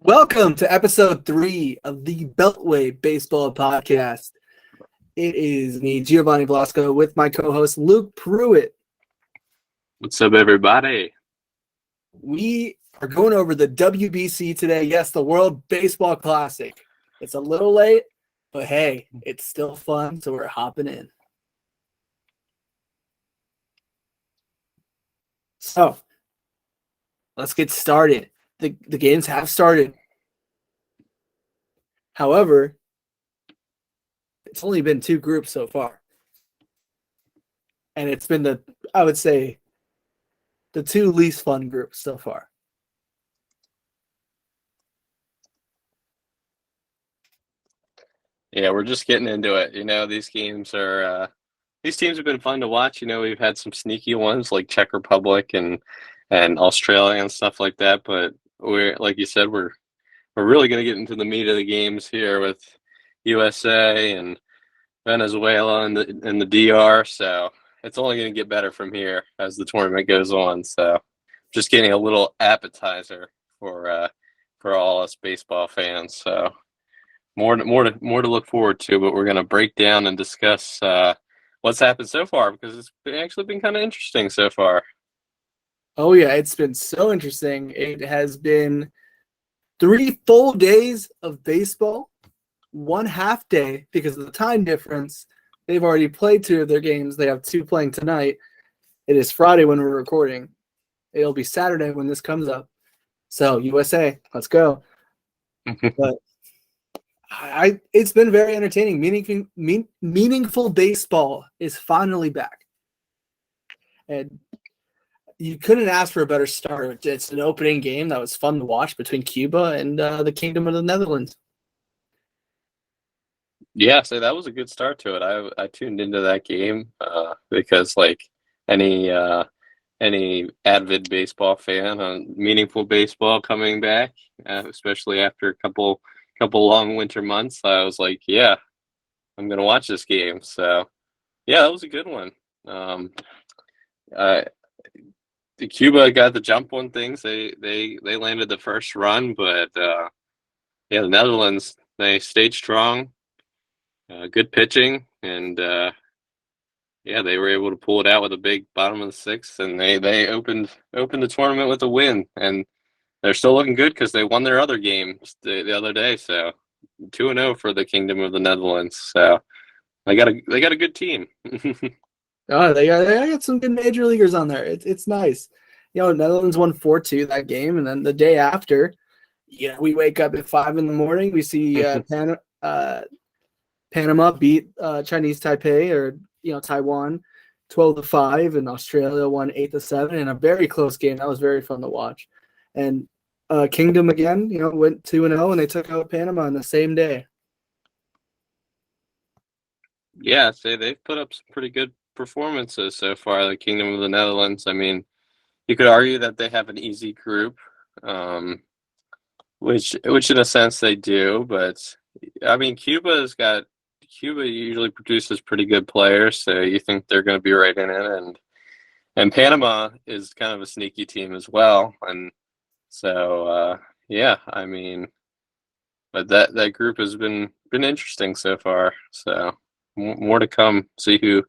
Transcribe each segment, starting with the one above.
Welcome to episode 3 of the Beltway Baseball Podcast. It is me, Giovanni Blasco, with my co-host Luke Pruitt. What's up, everybody? We are going over the WBC today. Yes, the World Baseball Classic. It's a little late, but hey, it's still fun, so we're hopping in. So, let's get started. The games have started. However, it's only been 2 groups so far. And it's been I would say, the 2 least fun groups so far. Yeah, we're just getting into it. These games these teams have been fun to watch. We've had some sneaky ones like Czech Republic and Australia and stuff like that. But like you said, we're really going to get into the meat of the games here with USA and Venezuela and the DR. So it's only going to get better from here as the tournament goes on. So just getting a little appetizer for all us baseball fans. So more to look forward to. But we're going to break down and discuss what's happened so far, because it's actually been kind of interesting so far. Oh yeah, it's been so interesting. It has been 3 full days of baseball, 1 half day because of the time difference. They've already played 2 of their games. They have 2 playing tonight. It is Friday when we're recording. It'll be Saturday when this comes up. So USA, let's go. But it's been very entertaining. Meaningful baseball is finally back. And you couldn't ask for a better start. It's an opening game that was fun to watch between Cuba and the Kingdom of the Netherlands. Yeah, so that was a good start to it. I tuned into that game because, like any avid baseball fan, on meaningful baseball coming back, especially after a couple long winter months, I was like, yeah, I'm gonna watch this game. So yeah, that was a good one. The Cuba got the jump on things. They landed the first run, but yeah, the Netherlands, they stayed strong. Good pitching, and yeah, they were able to pull it out with a big bottom of the 6th, and they opened the tournament with a win, and they're still looking good because they won their other game the other day. So 2-0 for the Kingdom of the Netherlands. So they got a good team. Oh, they got some good major leaguers on there. It's nice. Netherlands won 4-2 that game, and then the day after, we wake up at 5 in the morning. We see Panama beat Chinese Taipei, or Taiwan, 12-5, and Australia won 8-7 in a very close game. That was very fun to watch. And Kingdom again, went 2-0, and they took out Panama on the same day. Yeah, so they've put up some pretty good performances so far, the Kingdom of the Netherlands. I mean, you could argue that they have an easy group, which in a sense they do, but I mean, Cuba usually produces pretty good players, so you think they're going to be right in it, and Panama is kind of a sneaky team as well, and so yeah, I mean, but that group has been interesting so far. So more to come. See who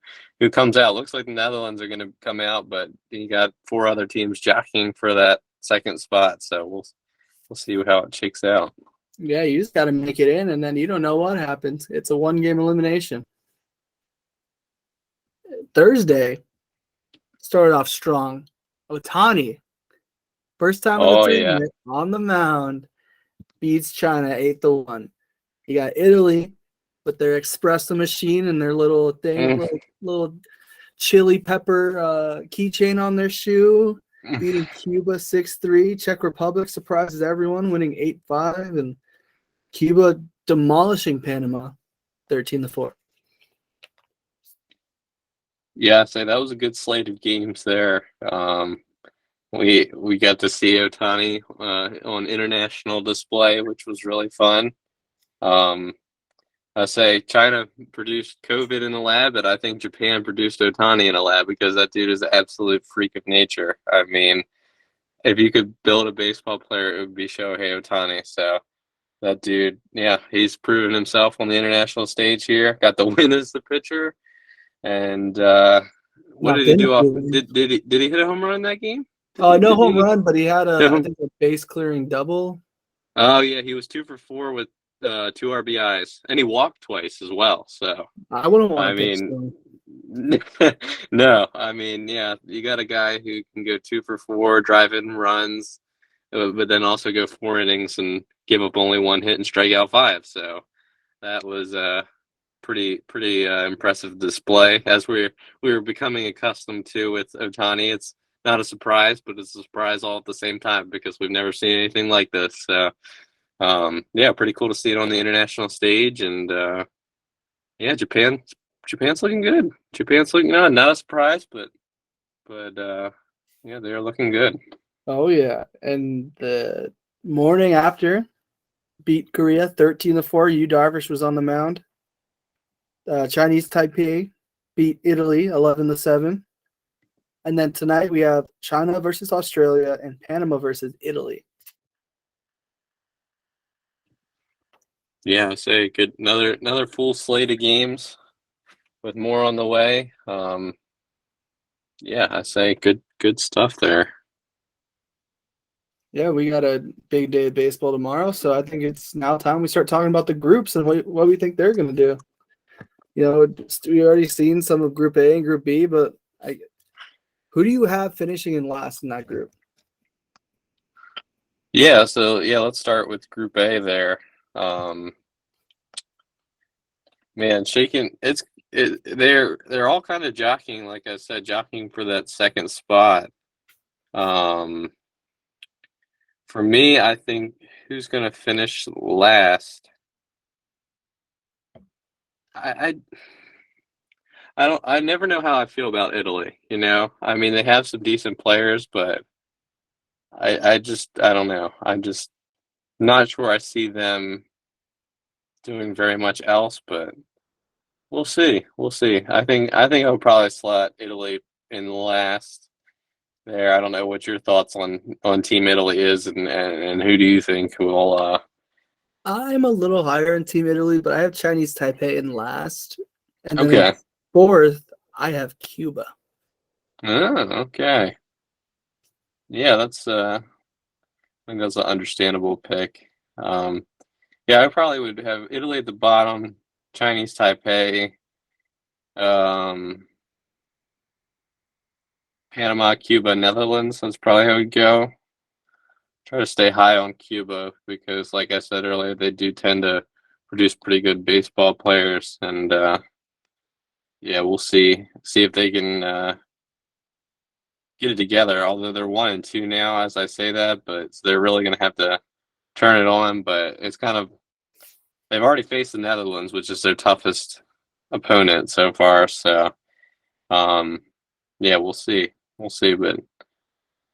comes out. Looks like the Netherlands are going to come out, but you got 4 other teams jockeying for that second spot. So we'll see how it shakes out. Yeah, you just got to make it in, and then you don't know what happens. It's a 1-game elimination. Thursday started off strong. Ohtani, first time in the tournament, on the mound, beats China 8-1. You got Italy with their espresso machine and their little thing, little chili pepper keychain on their shoe, beating Cuba 6-3. Czech Republic surprises everyone, winning 8-5, and Cuba demolishing Panama 13-4. Yeah, so that was a good slate of games there. We got to see Ohtani on international display, which was really fun. I say China produced COVID in a lab, but I think Japan produced Ohtani in a lab, because that dude is an absolute freak of nature. I mean, if you could build a baseball player, it would be Shohei Ohtani. So that dude, yeah, he's proven himself on the international stage here. Got the win as the pitcher, and what Not did he been do off? proven. Did he hit a home run that game? No Did home he? run, but he had No I home. think a base clearing double. Oh yeah, he was 2 for 4 with 2 RBIs, and he walked twice as well. So I wouldn't want I to pitch mean, though. no, I mean, yeah, you got a guy who can go 2 for 4, drive in runs, but then also go 4 innings and give up only 1 hit and strike out 5. So that was a pretty impressive display, as we were becoming accustomed to with Ohtani. It's not a surprise, but it's a surprise all at the same time because we've never seen anything like this. So yeah, pretty cool to see it on the international stage, and yeah, Japan's looking good. Japan's looking not a surprise, but yeah, they're looking good. Oh yeah, and the morning after beat Korea 13-4. Yu Darvish was on the mound. Chinese Taipei beat Italy 11-7. And then tonight we have China versus Australia and Panama versus Italy. Yeah, I say good. Another full slate of games with more on the way. Yeah, I say good stuff there. Yeah, we got a big day of baseball tomorrow, so I think it's now time we start talking about the groups and what we think they're going to do. We already seen some of Group A and Group B, but who do you have finishing in last in that group? Yeah, so yeah, let's start with Group A there. Man, they're all kind of jockeying, like I said, jockeying for that second spot. Um, for me, I think who's going to finish last? I I never know how I feel about Italy. I mean, they have some decent players, but I don't know. I'm just not sure I see them doing very much else, but we'll see. We'll see. I think I would probably slot Italy in last there. I don't know what your thoughts on Team Italy is, and who do you think will I'm a little higher in Team Italy, but I have Chinese Taipei in last. And then in okay. fourth, I have Cuba. Oh, okay. Yeah, I think that's an understandable pick. Yeah, I probably would have Italy at the bottom, Chinese Taipei, um, Panama, Cuba, Netherlands. That's probably how we'd go. Try to stay high on Cuba because, like I said earlier, they do tend to produce pretty good baseball players, and yeah, we'll see if they can get it together. Although they're 1-2 now, as I say that, but they're really going to have to turn it on. But it's kind of they've already faced the Netherlands, which is their toughest opponent so far. So um, yeah, we'll see. We'll see, but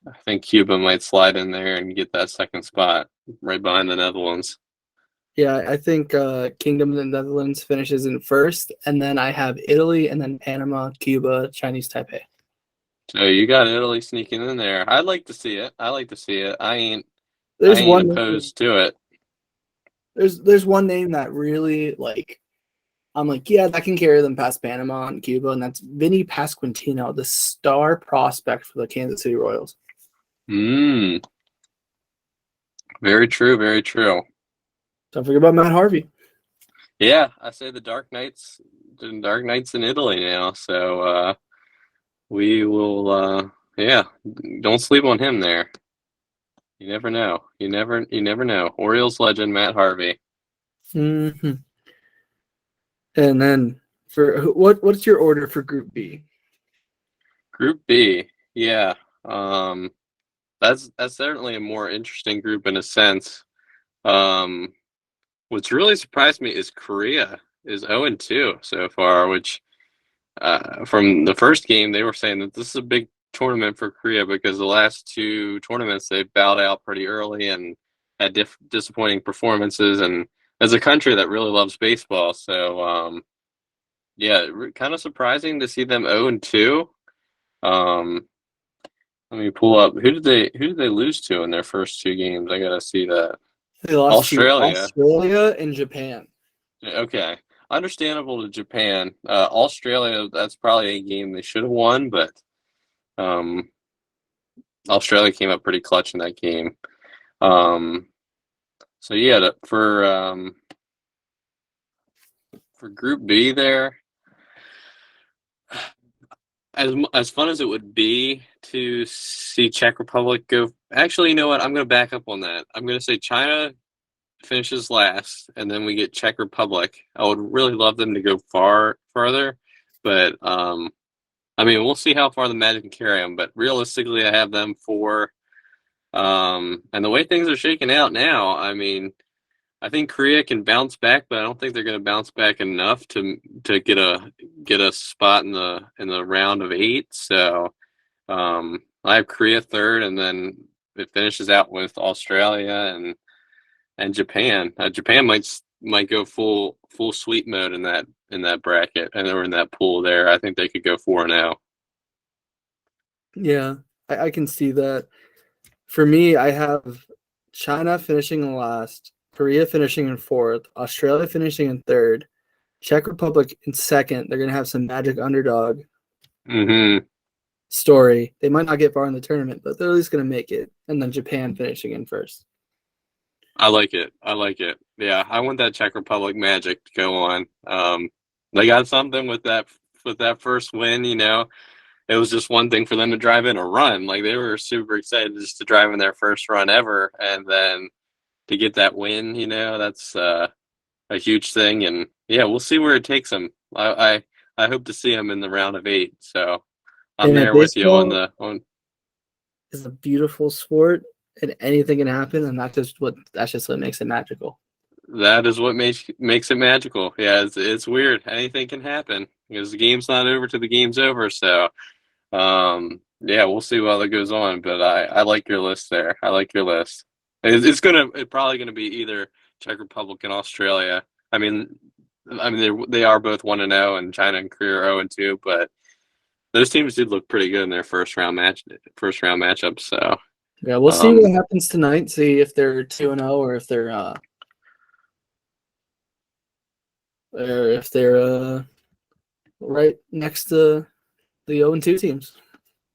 I think Cuba might slide in there and get that second spot right behind the Netherlands. Yeah, I think Kingdom of the Netherlands finishes in first, and then I have Italy, and then Panama, Cuba, Chinese Taipei. So you got Italy sneaking in there. I'd like to see it. I like to see it. I There's ain't one name, opposed to it. there's one name that really I'm like, yeah, that can carry them past Panama and Cuba, and that's Vinny Pasquantino, the star prospect for the Kansas City Royals. Mm, very true. Very true. Don't forget about Matt Harvey. Yeah, I say the Dark Knights in Italy now. So we will. Yeah, don't sleep on him there. You never know. You never know. Orioles legend Matt Harvey. Mm-hmm. And then what's your order for Group B? Group B. Yeah. Um, that's certainly a more interesting group in a sense. Um, what's really surprised me is Korea is 0-2 so far, which from the first game they were saying that this is a big tournament for Korea because the last 2 tournaments they bowed out pretty early and had disappointing performances, and as a country that really loves baseball, so yeah, kind of surprising to see them 0-2. Um, Let me pull up. Who did they lose to in their first two games? I gotta see that. They lost to Australia. Australia and Japan. Okay. Understandable to Japan. Australia, that's probably a game they should have won, but um, Australia came up pretty clutch in that game. Um, so yeah, for Group B there, as fun as it would be to see Czech Republic go. Actually, you know what? I'm going to back up on that. I'm going to say China finishes last, and then we get Czech Republic. I would really love them to go farther, but I mean, we'll see how far the Magic can carry them. But realistically, I have them for. And the way things are shaking out now, I mean, I think Korea can bounce back, but I don't think they're going to bounce back enough to get a spot in the round of eight. So I have Korea third, and then it finishes out with Australia and Japan. Japan might go full sweep mode in that bracket and or in that pool there. I think they could go 4-0. Yeah, I can see that. For me, I have China finishing in last, Korea finishing in fourth, Australia finishing in third, Czech Republic in second. They're going to have some magic underdog Mm-hmm. story. They might not get far in the tournament, but they're at least going to make it. And then Japan finishing in first. I like it. I like it. Yeah, I want that Czech Republic magic to go on. They got something with that first win. It was just one thing for them to drive in a run. Like they were super excited just to drive in their first run ever, and then to get that win. That's a huge thing. And yeah, we'll see where it takes them. I hope to see them in the round of eight. So I'm And there with you on baseball the on. is a beautiful sport, and anything can happen, and that's just what makes it magical. That is what makes it magical. Yeah, it's weird. Anything can happen because the game's not over till the game's over. So, yeah, we'll see while that goes on. But I like your list there. I like your list. It's probably gonna be either Czech Republic and Australia. I mean they are both 1-0, and China and Korea are 0-2. But those teams did look pretty good in their first round matchups. So, Yeah, we'll see um, what happens tonight. See if they're 2-0 or if they're right next to the 0-2 teams.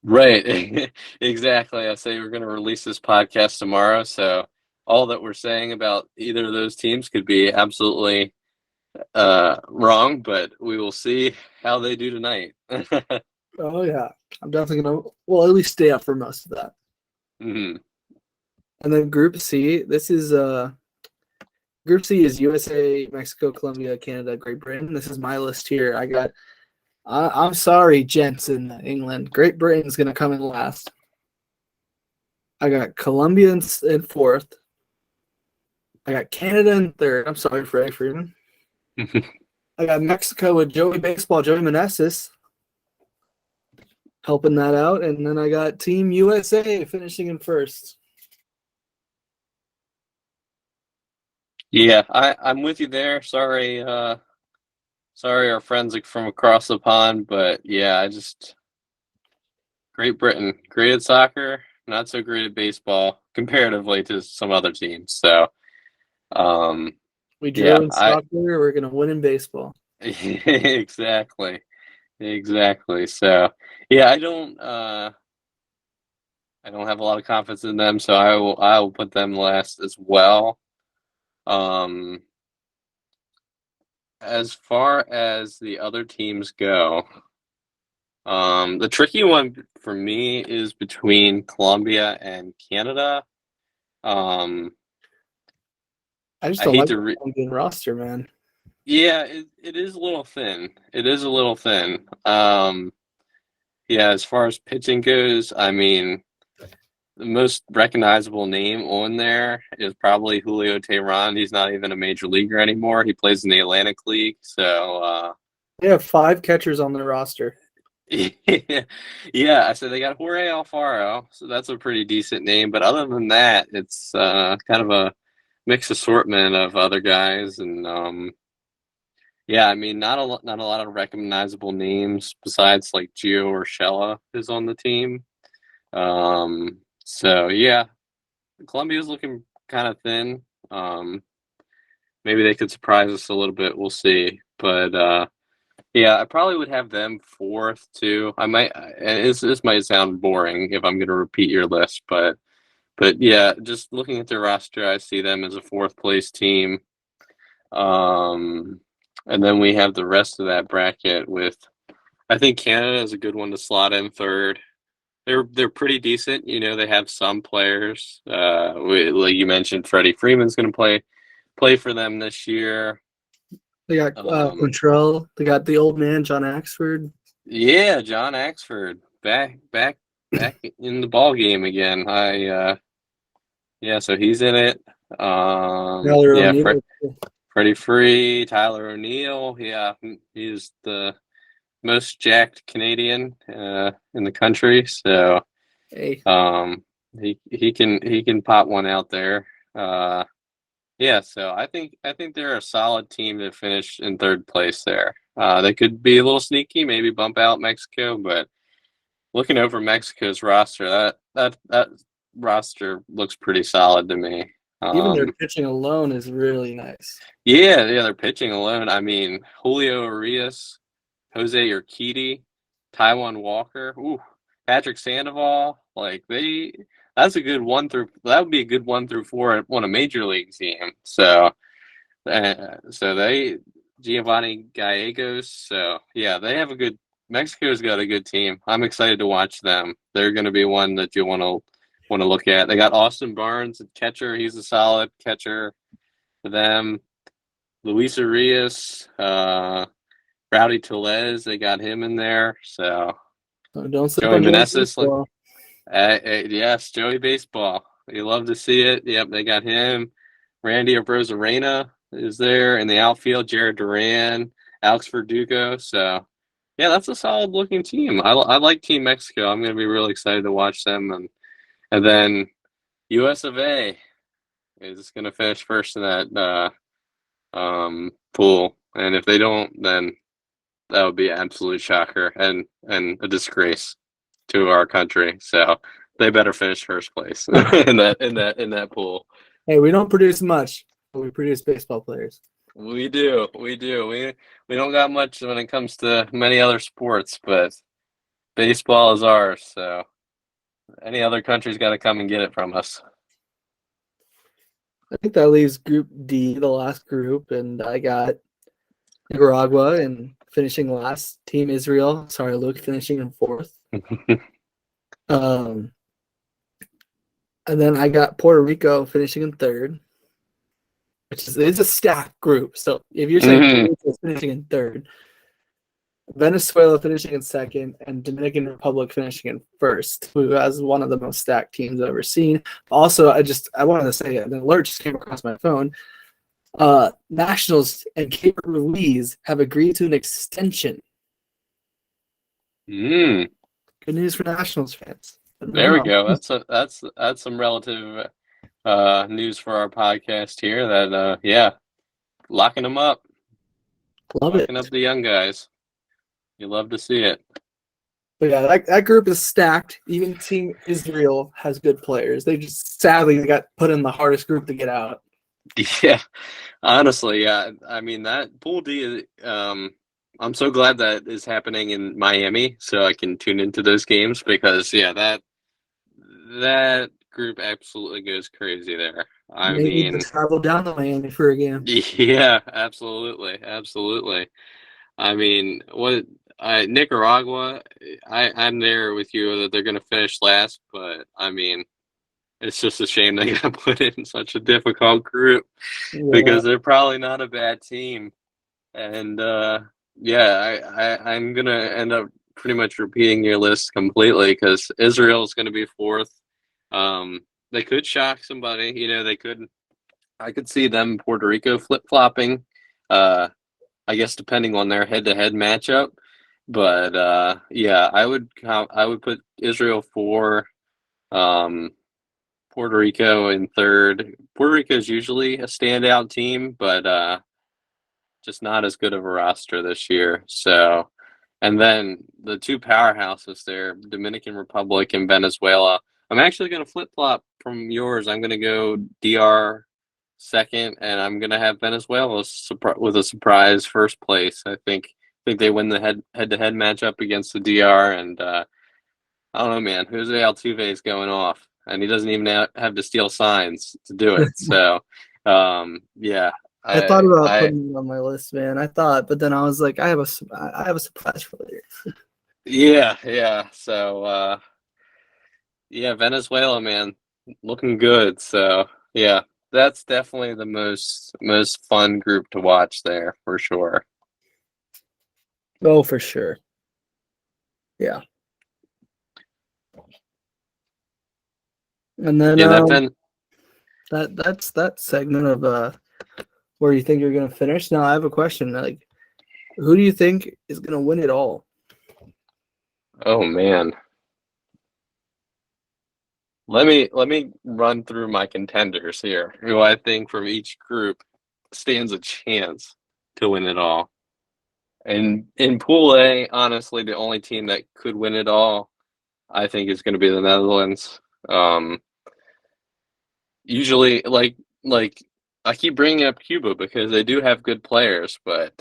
right, exactly. I say we're going to release this podcast tomorrow, so all that we're saying about either of those teams could be absolutely wrong, but we will see how they do tonight. Oh yeah, I'm definitely gonna. Well, at least stay up for most of that. Hmm. And then Group C. Group C is USA, Mexico, Colombia, Canada, Great Britain. This is my list here. I'm sorry, gents in England. Great Britain's gonna come in last. I got Colombia in fourth. I got Canada in third. I'm sorry, Freddie Freeman. I got Mexico with Joey Meneses helping that out, and then I got Team USA finishing in first. Yeah, I'm with you there. Sorry, our friends from across the pond, but yeah, Great Britain, great at soccer, not so great at baseball comparatively to some other teams. So, um, We yeah, drew in soccer. We're gonna win in baseball. exactly, exactly. So, yeah, I don't have a lot of confidence in them, so I will put them last as well. Um, as far as the other teams go, the tricky one for me is between Colombia and Canada. Um, I just I don't hate like to the Colombian roster, man. yeah, it is a little thin. It is a little thin. Yeah, as far as pitching goes, I mean, the most recognizable name on there is probably Julio Teheran. He's not even a major leaguer anymore. He plays in the Atlantic League. So, They have 5 catchers on their roster. yeah, so they got Jorge Alfaro, so that's a pretty decent name. But other than that, it's kind of a mixed assortment of other guys, and yeah, I mean, not a lot of recognizable names besides like Gio Urshela is on the team. So yeah, Colombia's looking kind of thin. Maybe they could surprise us a little bit. We'll see. But yeah, I probably would have them fourth too. I might, and this might sound boring if I'm going to repeat your list, but yeah, just looking at their roster, I see them as a fourth place team. Um, and then we have the rest of that bracket with, I think Canada is a good one to slot in third. They're pretty decent. You know, they have some players. Like you mentioned, Freddie Freeman's going to play for them this year. They got Um, Quantrell. They got the old man, John Axford. yeah, John Axford back in the ball game again. Yeah, so he's in it. Tyler Yeah, O'Neill. Freddie Free, Tyler O'Neill. Yeah, he's the most jacked Canadian in the country. So Hey, he can pop one out there. Yeah, so I think they're a solid team to finish in third place there. They could be a little sneaky, maybe bump out Mexico, but looking over Mexico's roster, that roster looks pretty solid to me. even their pitching alone is really nice. Yeah, they're pitching alone. I mean, Julio Urias, Jose Urquidy, Taiwan Walker, ooh, Patrick Sandoval, that's a good that would be a good 1 through 4 on a major league team. So they Giovanni Gallegos. So yeah, Mexico's got a good team. I'm excited to watch them. They're going to be one that you want to look at. They got Austin Barnes, catcher. He's a solid catcher for them. Luis Arias, Rowdy Tellez, they got him in there. So Don't sleep Joey on Joey Meneses, Baseball. yes, Joey Baseball. You love to see it. Yep, they got him. Randy Rosarena is there in the outfield. Jared Duran, Alex Verdugo. So yeah, that's a solid looking team. I like Team Mexico. I'm going to be really excited to watch them, and then US of A is going to finish first in that pool. And if they don't, then that would be an absolute shocker and a disgrace to our country. So they better finish first place in that pool. Hey, we don't produce much, but we produce baseball players. We do. We don't got much when it comes to many other sports, but baseball is ours. So any other country's got to come and get it from us. I think that leaves Group D, the last group, and I got Nicaragua and finishing last. Team Israel. Sorry, Luke, finishing in fourth. Um, and then I got Puerto Rico finishing in third, which is a stacked group. So if you're saying Puerto Rico is finishing in third, Venezuela finishing in second, and Dominican Republic finishing in first, who has one of the most stacked teams I've ever seen. Also, I wanted to say an alert just came across my phone. Nationals and Cape Ruiz have agreed to an extension. Mm. Good news for Nationals fans. There we go. That's some relative news for our podcast here. That yeah, locking them up, Love locking it. up the young guys. You love to see it. But yeah, that group is stacked. Even Team Israel has good players. They just sadly got put in the hardest group to get out. Yeah, honestly, yeah. I mean that Pool D. I'm so glad that is happening in Miami, so I can tune into those games because yeah, that group absolutely goes crazy there. I May need to mean, travel down to Miami for a game. yeah, absolutely. I mean, Nicaragua? I'm there with you that they're going to finish last, but I mean, it's just a shame they got put in such a difficult group Yeah. because they're probably not a bad team. And yeah, I'm gonna end up pretty much repeating your list completely because Israel is going to be fourth. They could shock somebody, you know. They could. I could see them Puerto Rico flip flopping. I guess depending on their head-to-head matchup. But yeah, I would put Israel for um, Puerto Rico in third. Puerto Rico is usually a standout team, but just not as good of a roster this year. So And then the two powerhouses there, Dominican Republic and Venezuela. I'm actually going to flip flop from yours. I'm going to go DR second, and I'm going to have Venezuela with a surprise first place. I think they win the head to head matchup against the DR, and I don't know, man. Jose Altuve is going off, and he doesn't even have to steal signs to do it. So, yeah, I thought about I putting it on my list, man. I thought, but then I was like, I have a surprise for later. yeah, yeah. So, yeah, Venezuela, man, looking good. So, yeah, that's definitely the most fun group to watch there for sure. Oh, for sure. Yeah. And then Yeah, that's that segment of where you think you're gonna finish. Now I have a question. Like, who do you think is gonna win it all? oh man. Let me run through my contenders here, who I think from each group stands a chance to win it all. And in Pool A, honestly, the only team that could win it all, I think, is going to be the Netherlands. Um, usually, like I keep bringing up Cuba because they do have good players, but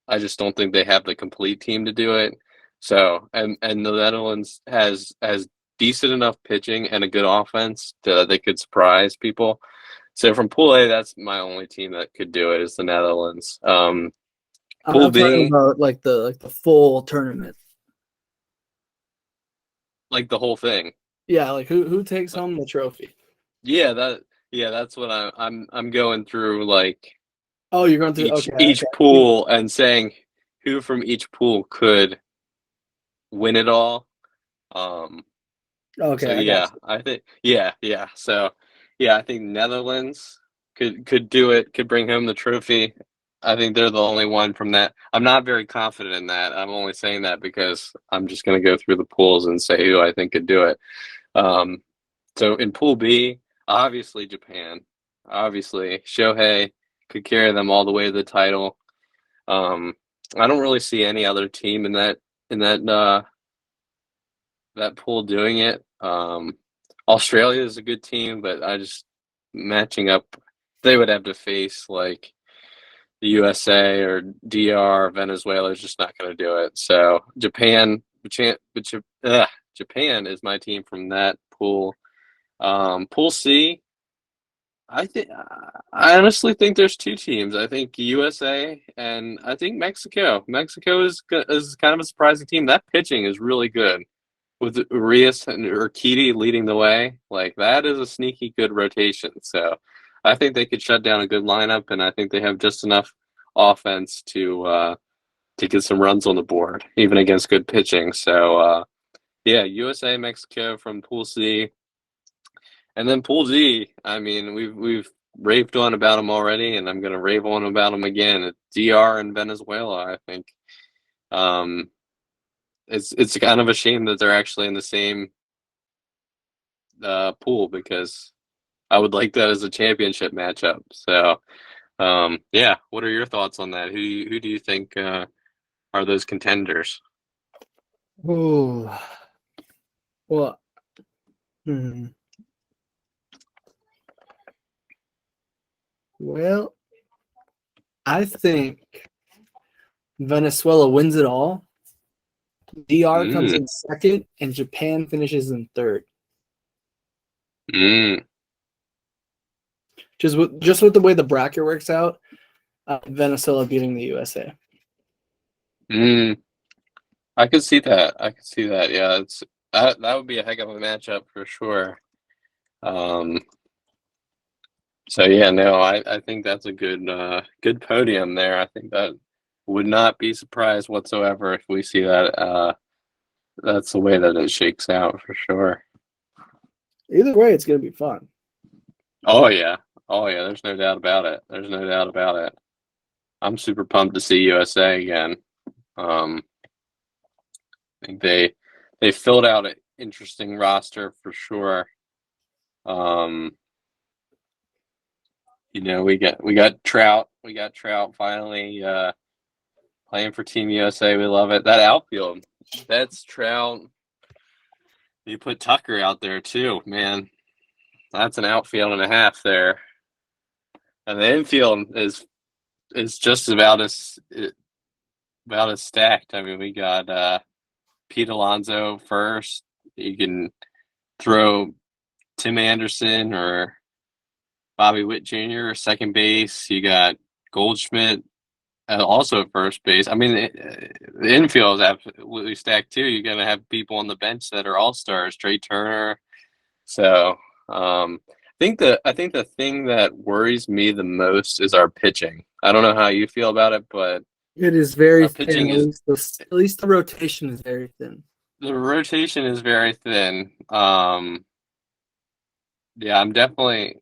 I just don't think they have the complete team to do it. So, and the Netherlands has decent enough pitching and a good offense that they could surprise people. So from Pool A, that's my only team that could do it is the Netherlands. Pool I'm talking B, about like the full tournament. like the whole thing. Yeah, like who takes home the trophy? Yeah, that's what I'm going through like Oh, you're going through. each Okay, each okay. pool and saying who from each pool could win it all. Um, so Okay, I got yeah, you. I think yeah. So yeah, I think Netherlands could do it, could bring home the trophy. I think they're the only one from that. I'm not very confident in that. I'm only saying that because I'm just going to go through the pools and say who I think could do it. Um, so in Pool B, obviously Japan. Obviously, Shohei could carry them all the way to the title. Um, I don't really see any other team in that pool doing it. Australia is a good team, but I just matching up. They would have to face like the USA or DR, Venezuela is just not going to do it. So Japan is my team from that pool. Pool C, I honestly think there's two teams. I think USA and I think Mexico. Mexico is kind of a surprising team. That pitching is really good with Urias and Urquidy leading the way. Like that is a sneaky good rotation. So I think they could shut down a good lineup, and I think they have just enough offense to get some runs on the board, even against good pitching. So yeah, USA, Mexico from Pool C. And then Pool D, I mean, we've raved on about them already, and I'm going to rave on about them again. It's DR and Venezuela, I think. Um, it's kind of a shame that they're actually in the same pool because I would like that as a championship matchup. So, yeah, what are your thoughts on that? Who do you think are those contenders? Ooh, well, hmm. Well, I think Venezuela wins it all. DR comes Mm, in second, and Japan finishes in third. mm, Just with the way the bracket works out, Venezuela beating the USA. mm. I could see that. I could see that. Yeah, that would be a heck of a matchup for sure. Um, so yeah, no, I think that's a good podium there. I think that would not be surprised whatsoever if we see that that's the way that it shakes out for sure. Either way, it's gonna be fun. Oh yeah. Oh yeah, there's no doubt about it. There's no doubt about it. I'm super pumped to see USA again. I think they filled out an interesting roster for sure. Um, we got Trout. We got Trout finally Playing for Team USA, we love it. That outfield, Betts, Trout. You put Tucker out there too, man. That's an outfield and a half there. And the infield is just about as stacked. I mean, we got Pete Alonso first. You can throw Tim Anderson or Bobby Witt Jr. second base. You got Goldschmidt also at first base. I mean, the infield is absolutely stacked too. You're going to have people on the bench that are all stars. Trey Turner. So I think the thing that worries me the most is our pitching. I don't know how you feel about it, but It is very our thin. pitching is At least the rotation is very thin. the rotation is very thin. Yeah, I'm definitely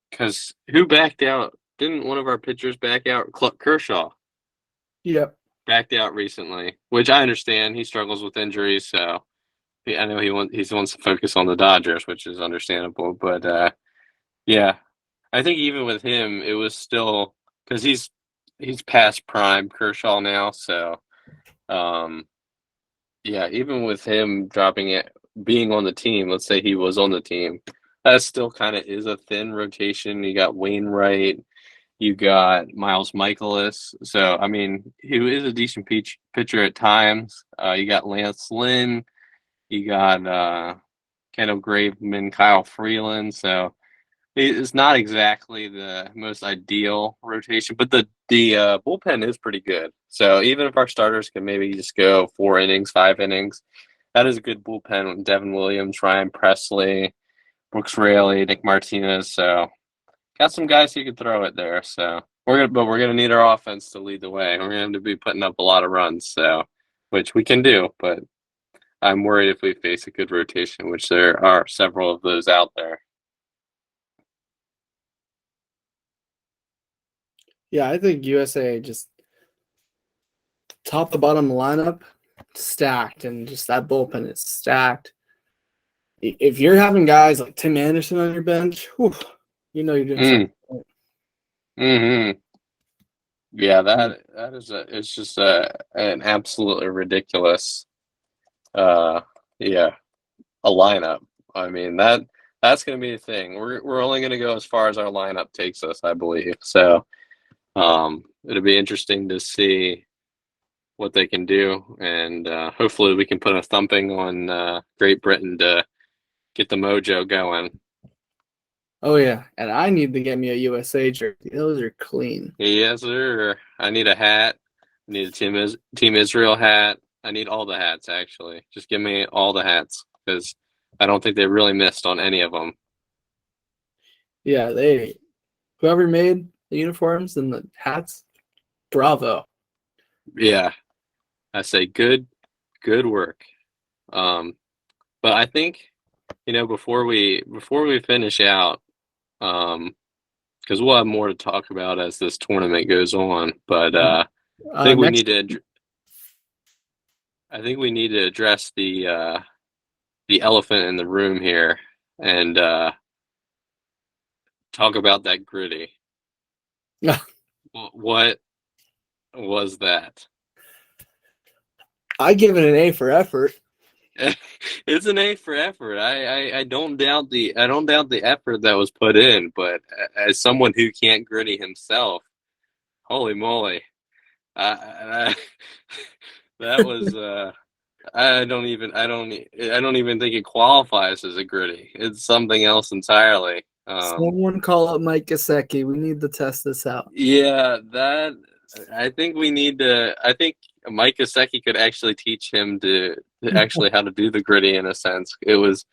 because who backed out? Didn't one of our pitchers back out? Kershaw Yep. backed out recently, which I understand. He struggles with injuries, so I know he wants to focus on the Dodgers, which is understandable. But yeah, I think even with him, it was still because he's past prime Kershaw now. So yeah, even with him dropping it, being on the team, let's say he was on the team, that still kind of is a thin rotation. You got Wainwright, you got Miles Michaelis. So I mean, he is a decent pitcher at times. You got Lance Lynn, you got Kendall Graveman, Kyle Freeland. So it's not exactly the most ideal rotation, but the bullpen is pretty good. So even if our starters can maybe just go 4 innings, 5 innings, that is a good bullpen with Devin Williams, Ryan Presley, Brooks Raley, Nick Martinez. So got some guys who can throw it there. So we're gonna need our offense to lead the way. We're gonna have to be putting up a lot of runs. So which we can do, but I'm worried if we face a good rotation, which there are several of those out there. Yeah, I think USA just top to bottom lineup stacked, and just that bullpen is stacked. If you're having guys like Tim Anderson on your bench, whew, you know you're doing something right. Mm-hmm. Yeah, that is it's just an absolutely ridiculous uh yeah, a lineup. I mean that's gonna be the thing. We're only gonna go as far as our lineup takes us, I believe. So it'll be interesting to see what they can do, and hopefully we can put a thumping on Great Britain to get the mojo going. Oh yeah, and I need to get me a USA jersey. Those are clean. Yes, sir. I need a hat. I need a Team Israel hat. I need all the hats, actually. Just give me all the hats because I don't think they really missed on any of them. Yeah, whoever made the uniforms and the hats, bravo. Yeah, I say good work. But I think before we finish out, because we'll have more to talk about as this tournament goes on. But I think we need to. I think we need to address the elephant in the room here and talk about that gritty. What was that? I give it an A for effort. It's an A for effort. I don't doubt the effort that was put in, but as someone who can't gritty himself, holy moly, that was I don't even think it qualifies as a gritty. It's something else entirely. Someone call up Mike Gesicki. We need to test this out. Yeah, that I think we need to. I think Mike Gesicki could actually teach him to actually how to do the gritty in a sense. It was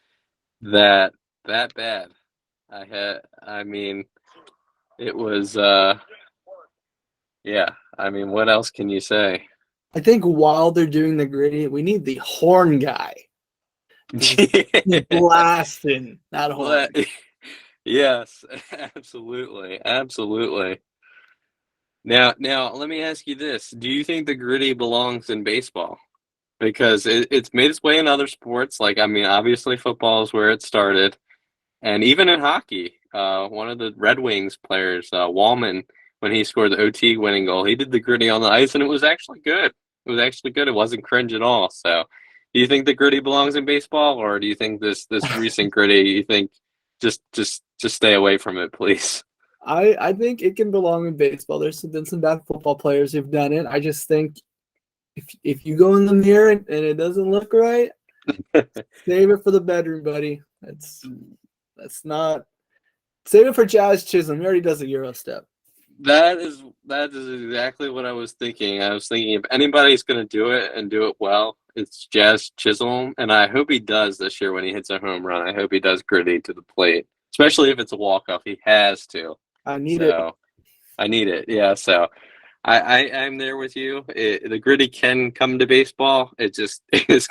that bad. I mean, it was. Yeah. I mean, what else can you say? I think while they're doing the gritty, we need the horn guy. Blasting that horn. Yes, absolutely, absolutely. Now, let me ask you this: do you think the gritty belongs in baseball? Because it's made its way in other sports. Like, I mean, obviously, football is where it started, and even in hockey, one of the Red Wings players, Wallman, when he scored the OT winning goal. He did the gritty on the ice, and it was actually good. It was actually good. It wasn't cringe at all. So, do you think the gritty belongs in baseball, or do you think this recent gritty? You think just stay away from it, please? I think it can belong in baseball. There's been some bad football players who've done it. I just think if you go in the mirror and it doesn't look right, save it for the bedroom, buddy. That's not save it for Jazz Chisholm. He already does a Euro step. That is exactly what I was thinking. I was thinking if anybody's going to do it and do it well, it's Jazz Chisholm, and I hope he does this year when he hits a home run. I hope he does gritty to the plate, especially if it's a walk off. He has to. I need it. So I need it. Yeah. So I'm there with you. The gritty can come to baseball. It just is.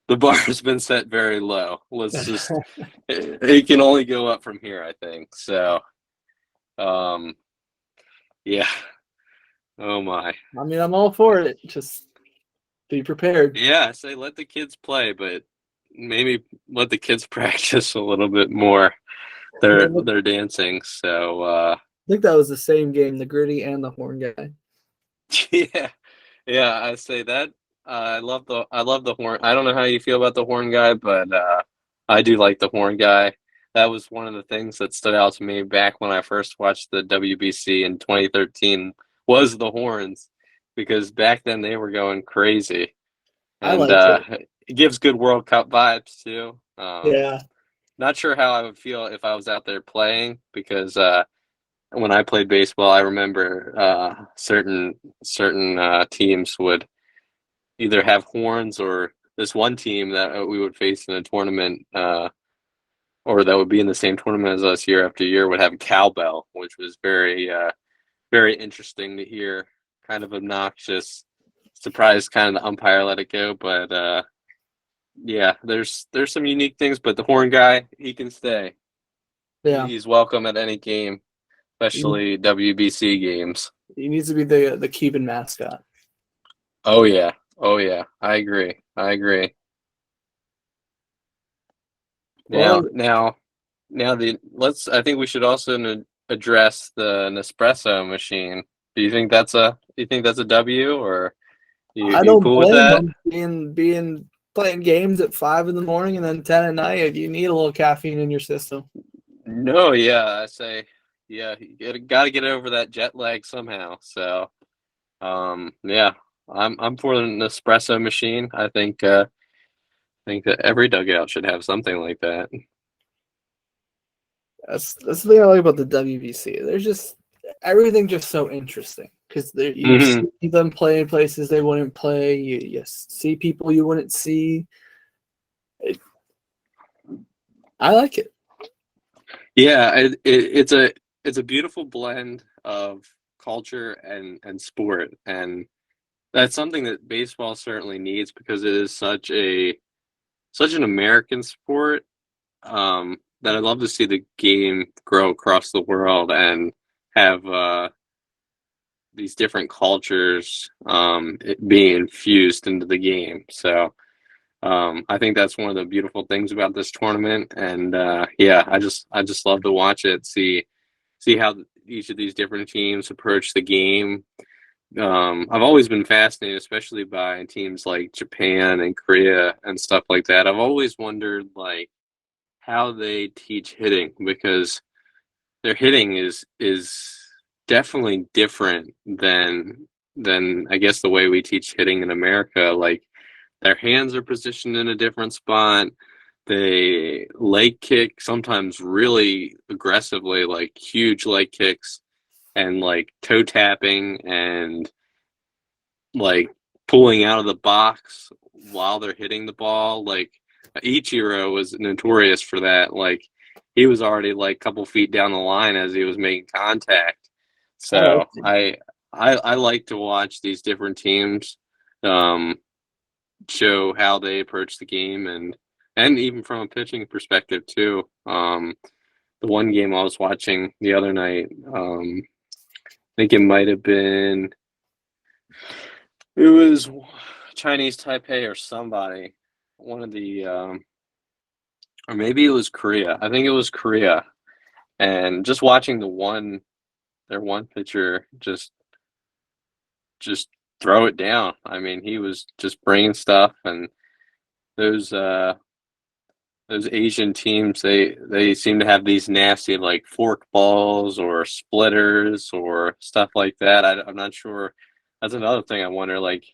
The bar has been set very low. Let's just. It can only go up from here, I think. So. Yeah. Oh my. I mean, I'm all for it. Just be prepared. Yeah, say let the kids play, but maybe let the kids practice a little bit more. They're dancing, so I think that was the same game, the gritty and the horn guy. yeah. Yeah, I say that. I love the horn. I don't know how you feel about the horn guy, but I do like the horn guy. That was one of the things that stood out to me back when I first watched the WBC in 2013 was the horns, because back then they were going crazy, I and like it. it gives good World Cup vibes too. Yeah. Not sure how I would feel if I was out there playing, because when I played baseball, I remember certain teams would either have horns, or this one team that we would face in a tournament, or that would be in the same tournament as us year after year, would have a cowbell, which was very interesting to hear. Kind of obnoxious. Surprised kind of the umpire let it go, but yeah, there's some unique things. But the horn guy, he can stay. Yeah. He's welcome at any game, especially WBC games. He needs to be the Cuban mascot. Oh yeah, oh yeah, I agree. I agree. Now, Well, now, now the let's. I think we should also address the Nespresso machine. Do you think that's a W, or I you don't cool with blame that? him being playing games at 5 in the morning and then 10 at night. You need a little caffeine in your system. No, yeah, I say, yeah, you gotta get over that jet lag somehow. So, yeah, I'm for the Nespresso machine. I think that every dugout should have something like that. That's the thing I like about the WBC. There's just everything just so interesting because you Hmm. see them play in places they wouldn't play. You see people you wouldn't see. It, I like it. Yeah, it's a beautiful blend of culture and sport, and that's something that baseball certainly needs, because it is such an American sport, that I'd love to see the game grow across the world and have these different cultures being infused into the game. So I think that's one of the beautiful things about this tournament, and yeah, I just love to watch it, see how each of these different teams approach the game. I've always been fascinated, especially by teams like Japan and Korea and stuff like that. I've always wondered like how they teach hitting, because their hitting is definitely different than I guess the way we teach hitting in America. Like their hands are positioned in a different spot. They leg kick sometimes really aggressively, like huge leg kicks, and like toe tapping, and like pulling out of the box while they're hitting the ball. Like Ichiro was notorious for that. Like he was already like a couple feet down the line as he was making contact. I like So it. I like to watch these different teams um, show how they approach the game, and even from a pitching perspective too. The one game I was watching the other night, I think it might have been it was Chinese Taipei or somebody, one of the or maybe it was Korea. I think it was Korea. And just watching the one their one pitcher just throw it down. I mean, he was just bringing stuff, and those uh those Asian teams, they seem to have these nasty like fork balls or splitters or stuff like that. I'm not sure. That's another thing I wonder, like,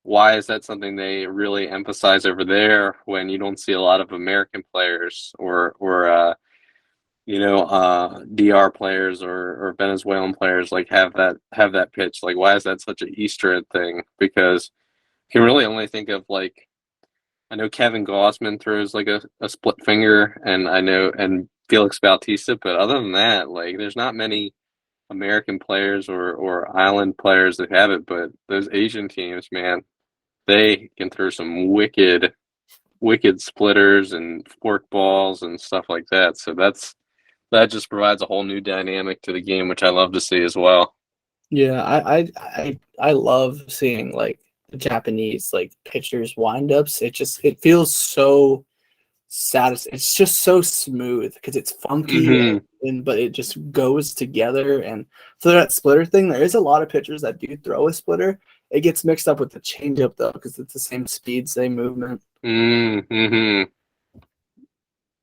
why is that something they really emphasize over there when you don't see a lot of American players or DR players or Venezuelan players like have that pitch? Like, why is that such an Eastern thing? Because you can really only think of, like, I know Kevin Gossman throws like a split finger, and I know and Felix Bautista, but other than that, like, there's not many American players or island players that have it. But those Asian teams, man, they can throw some wicked splitters and fork balls and stuff like that. So that just provides a whole new dynamic to the game, which I love to see as well. Yeah, I love seeing like the Japanese like pitchers windups. It feels so it's just so smooth because it's funky Hmm. and but it just goes together. And for that splitter thing, there is a lot of pitchers that do throw a splitter. It gets mixed up with the changeup though because it's the same speed, same movement. Hmm.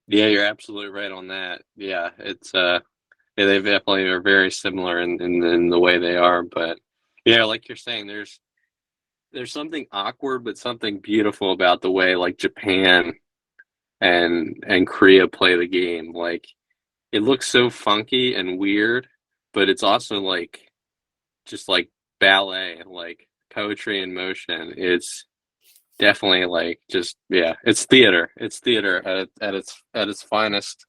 Yeah, you're absolutely right on that. Yeah, yeah, they definitely are very similar in the way they are. But yeah, like you're saying, there's something awkward but something beautiful about the way like Japan and Korea play the game. Like, it looks so funky and weird, but it's also like just like ballet, like poetry in motion. It's definitely like just, yeah, it's theater. It's theater at its finest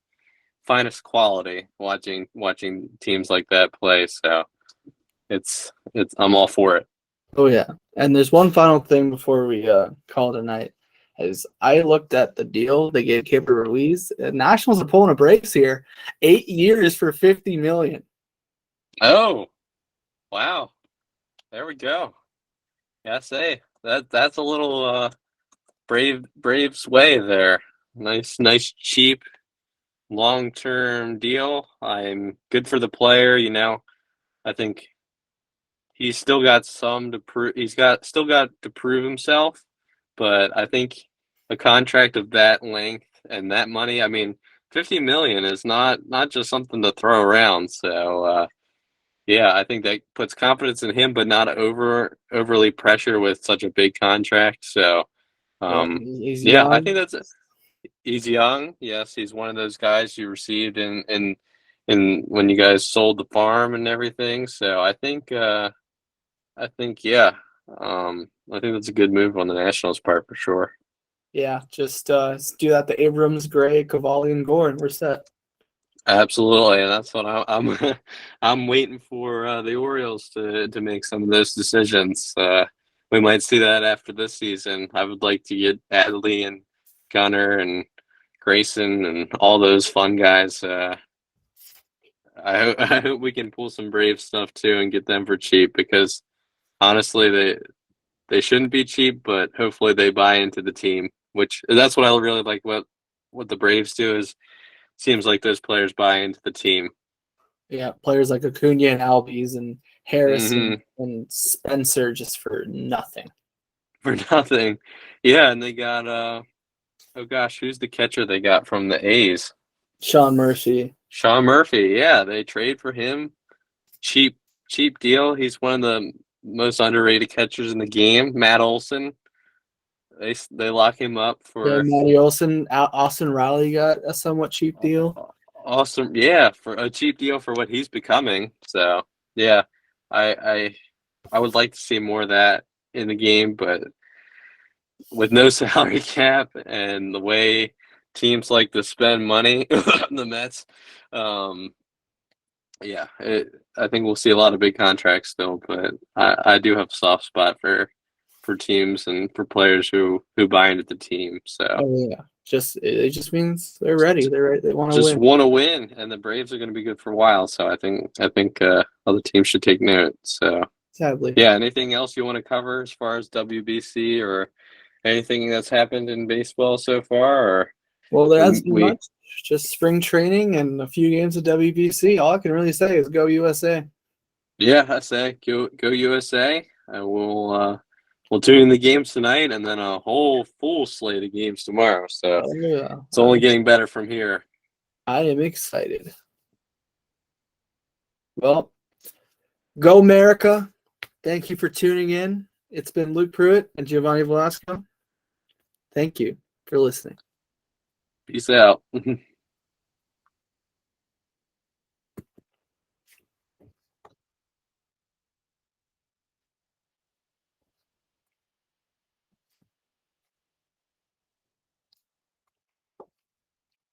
quality. Watching teams like that play, so it's I'm all for it. Oh yeah. And there's one final thing before we call it a night. Is I looked at the deal they gave Kepa Ruiz. Nationals are pulling a brakes here. 8 years for 50 million. Oh, wow, there we go. Yeah, say that's a little Braves way there. Nice cheap long term deal. I'm good for the player. I think he's still got some to prove. He's got still got to prove himself, but I think a contract of that length and that money, I mean, 50 million is not just something to throw around. So yeah, I think that puts confidence in him, but not overly pressure with such a big contract. So Yeah, um, he's yeah, I think young. he's young. Yes, he's one of those guys you received in when you guys sold the farm and everything. So I think yeah, I think that's a good move on the Nationals' part for sure. Yeah, just do that to Abrams, Gray, Cavalli, and Gore, and we're set. Absolutely, and that's what I'm I'm waiting for the Orioles to make some of those decisions. We might see that after this season. I would like to get Adley and Gunner and Grayson and all those fun guys. I hope we can pull some Brave stuff too and get them for cheap, because honestly they shouldn't be cheap, but hopefully they buy into the team, which that's what I really like. What the Braves do is seems like those players buy into the team. Yeah, players like Acuna and Albies and Harris Hmm. and Spencer just for nothing. For nothing. Yeah, and they got oh gosh, who's the catcher they got from the A's? Sean Murphy. Sean Murphy. Yeah, they trade for him. Cheap cheap deal. He's one of the most underrated catchers in the game. Matt Olson. They lock him up Yeah, for Matty Olson, Austin Riley got a somewhat cheap deal. awesome. Yeah, for a cheap deal for what he's becoming. So yeah, I I I would like to see more of that in the game, but with no salary cap and the way teams like to spend money, the Mets, um, yeah, I think we'll see a lot of big contracts still. But I do have a soft spot for teams and for players who buy into the team. So Oh yeah, it just means they're ready. They're ready. They want to just win. want to win, and the Braves are going to be good for a while. So I think other teams should take note. So Sadly, yeah, anything else you want to cover as far as WBC or anything that's happened in baseball so far? Or well, there we hasn't been we much. just spring training and a few games of WBC. All I can really say is go USA. Yeah, I say go USA. We'll tune in the games tonight, and then a whole full slate of games tomorrow. So Oh, yeah. it's only getting better from here. I am excited. Well, go America. Thank you for tuning in. It's been Luke Pruitt and Giovanni Velasco. Thank you for listening. Peace out.